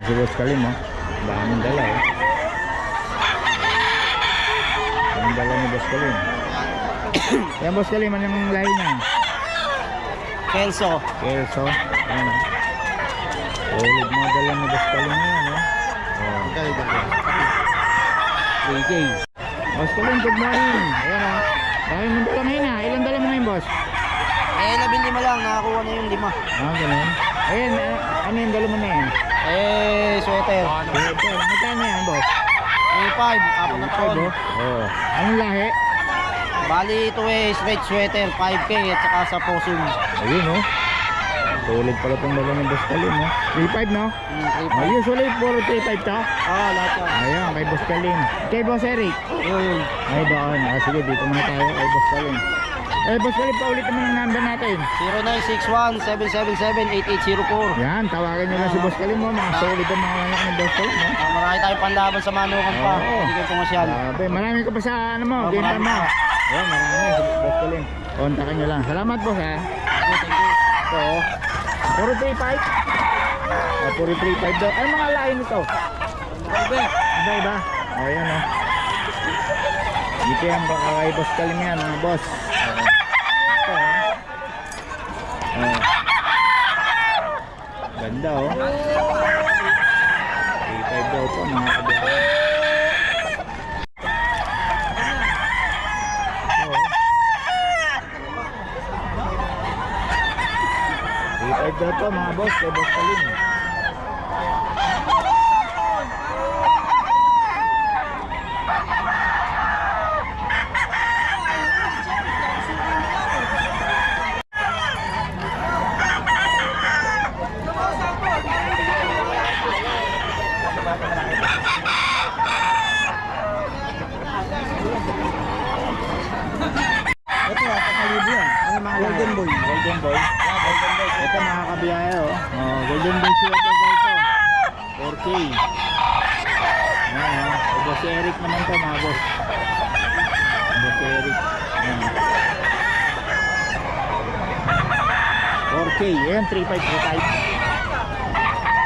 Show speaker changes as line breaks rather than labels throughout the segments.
Si Boss Kalim, oh. Daming dala, eh. Daming dala ni Boss Kalim. Yan, Boss Kalim, anong lahi niya?
Kelso.
Kelso. Ayan, oh. Solid mga dala ni Boss Kalim yan, oh. Oh. 3K. Boss Kalim, good morning. Ayan, oh. Dahil mong dala ngayon, ah. Ilan dala mo ngayon, boss?
Eh, 15 lang. Nakakuha na yung 5.
Ah, ganun. Ayan, ano yung dala mo na yan?
Eh, sweater.
Sweater. Magkano yan, boss?
3.5. Apat na taon.
Oo. Anong lahi?
Bali ito eh, straight sweater. 5K at saka sa posum.
Ayun, oh. Solid pala itong dala ng Boss Kalim, oh. 3.5, no?
3.5.
Usually, puro 3.5 to.
Oo, lahat yan.
Ayan, kay Boss Kalim. Kay Boss Eric.
Yun.
Ay, baan. Ah, sige, dito muna tayo kay Boss Kalim. Eh, Boss Kalim, paulit naman ang number natin.
0961-777-8804.
Yan, tawagan nyo lang si Boss Kalim, oh. Mga solid ang mga anak ng Boss Kalim, oh.
Marami tayong panlaban sa manukan pa.
Oo.
Hindi kayo pumasyal.
Grabe, marami ka pa sa ano mo,
Oo,
game time
marami
mo.
pa.
Ayan, marami. Boss Kalim. Kontakin nyo lang. Salamat, boss, ha.
Thank you.
Ito, oh. Puro 3.5? Ah, puro 3.5 daw. Ay, mga lain ito. Iba-iba. O, yan, oh. Dito yan, baka kay Boss Kalim yan, mga boss. Ito, oh. Oh. Ganda, oh. 3.5 daw ito, mga kabiyahe. Ito, daw ito, mga boss, kay Boss Kalim. Ito, kakalibo yan. Ano mga Golden Boy? Golden Boy? Golden Boy. Ito mga kabiyahe, oh. Oh, Golden Boy sila ito. 4K. Ayan, oh. Boss Eric naman to, mga boss. Boss Eric. Ayan. 4K. Ayan, 3.5.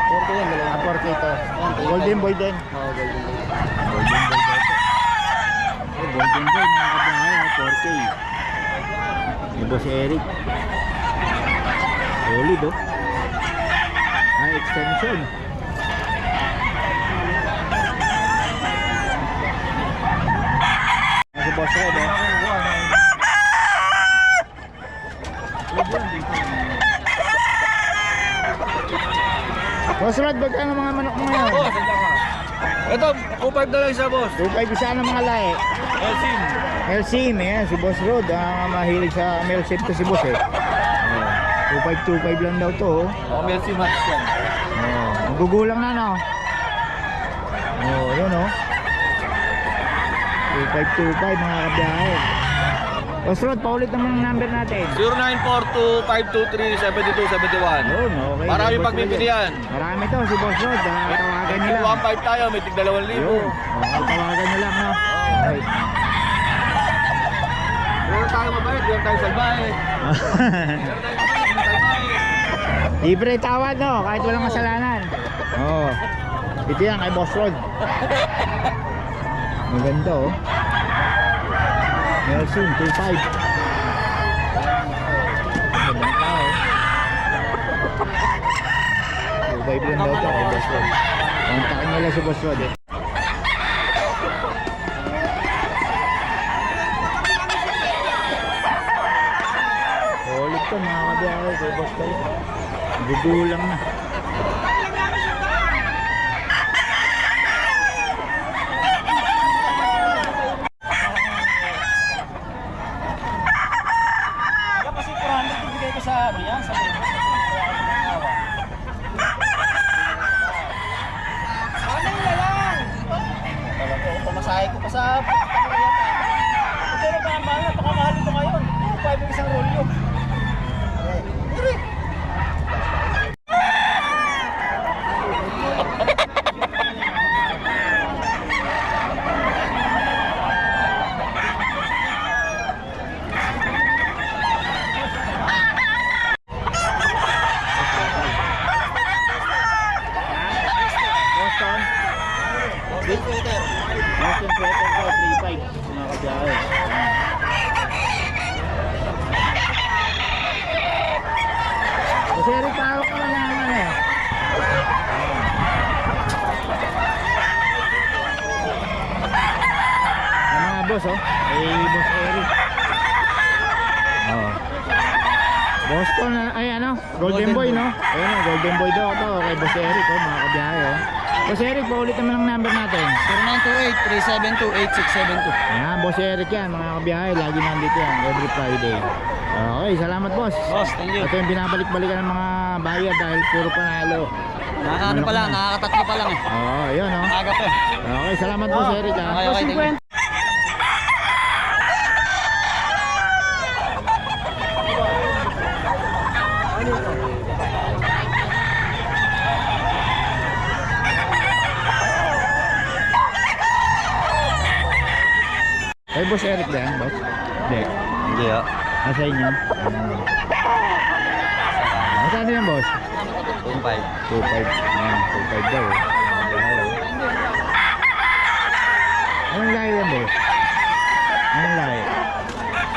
4K yan, dalawa. 4K to. Golden Boy din.
Oo, Golden Boy.
Golden Boy daw ito. Golden Boy, mga kabiyahe, oh. 4K. Yung Boss Eric. Solid, oh. Ay, extension. Si Boss Red, oh. Boss Red, magkano mga manok mo ngayon?
Ito, 2.5 na lang isa, boss.
2.5 isa ng mga lahi.
Elsin.
Melsim, ayan, si Boss Rod. Mahilig sa Melsim to si Boss, eh. 2.5 lang daw to, oh.
Oh, Elsin match yan.
Oh, magugulang na, no? Oh, yun, oh. 2525 mga kabiyahe. Boss Rod, paulit naman ang number natin.
0942-523-7271.
Yun, okay.
Marami
Boss Rod
pagpipilian.
yan. Marami to, si Boss Rod. Tawagan nyo lang.
1.5 tayo, may tig 2,000.
Yun, tawagan nyo lang, no? Okay.
Meron tayo mabait, meron tayo salbahe.
Libre tawad, no? Kahit walang kasalanan. Oo. Ito yan kay Boss Rod. Maganda, oh. Nelson, 2.5. Magandang tao. 2.5 lang daw ito kay Boss Rod. Kontakin nila si Boss Rod, eh. Ulit to mga kabiyahe kay Boss Rod. Gugulang na.
Kasi 400 ibigay ko sa ano yan, sa mga ano na lang? Talaga ko, pamasahe ko pa sa ito na ba ang mahal? Napakamahal ito ngayon. 2.5 yung isang rolyo.
Boston, ay ano? Golden
Golden
Boy,
Boy.
no? Ayun o, Golden Boy daw ito. Kay Boss Eric, oh, mga kabiyahe, oh. Boss Eric, paulit naman ang number natin.
0928-372-8672.
Ayan, Boss Eric yan, mga kabiyahe. Lagi nandito yan, every Friday. Okay, salamat boss.
Boss, thank you.
Ito yung binabalik-balikan ng mga buyer dahil puro panalo.
Ano pa lang, nakakatatlo pa lang eh.
Oo, yun, oh.
Aga pa eh.
Okay, salamat Boss Eric, ha.
Okay, okay, thank you.
Ay, Boss Eric ba yan, boss? Hindi.
Hindi ah.
Nasa inyo? Masano yan, boss?
2.5.
2.5. Ayan, 2.5 daw, eh. Anong lahi yan, boss? Anong lahi?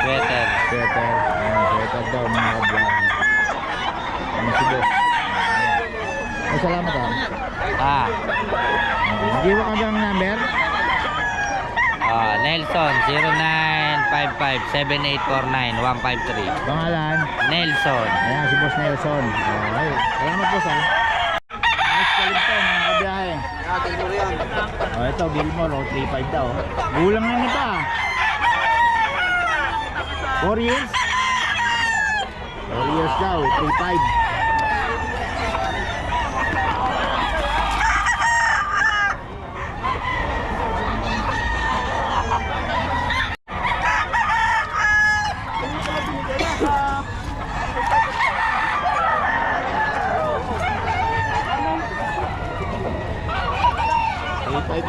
Sweater.
Sweater. Ayan, sweater daw, mga kablang. Ano si boss? Ay, salamat, ha. Hindi mo kang number?
Nelson 0955-7849-153.
Pangalan?
Nelson.
Ayan, si Boss Nelson. Okay. Salamat, boss, ha. Ayos ka rin to, mga kabiyahe. Oh, ito, Gilmore, oh, 3.5 daw. Gulang na nito, ah. 4 years? 4 years daw, 3.5.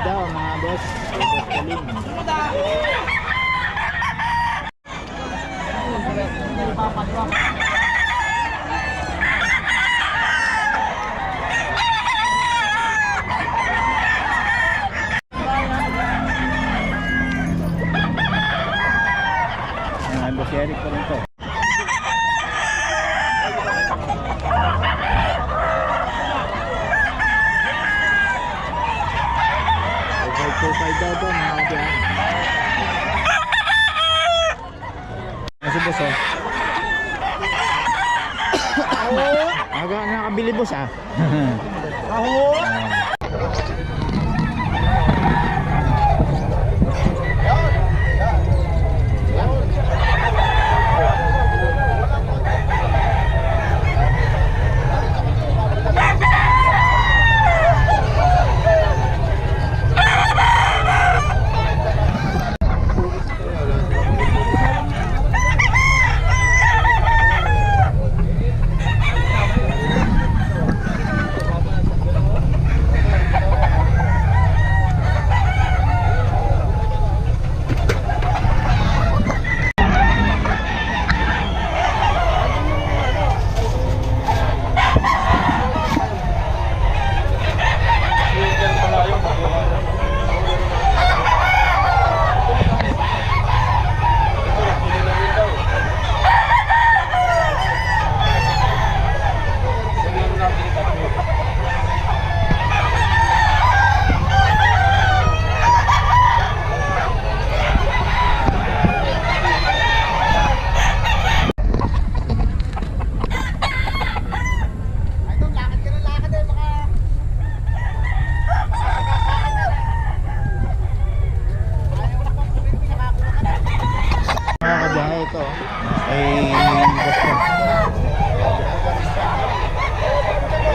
Daw mga boss, boss Kalim. Ayan, boss Eric pa rin to. Daw to mga kabiyahe. Kasi boss, oh. Nakabili boss, ah.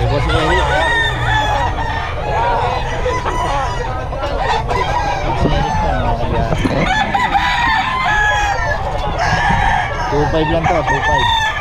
Boss Eric. Boss Eric to, mga kabiyahe. 2.5 lang to, 2.5.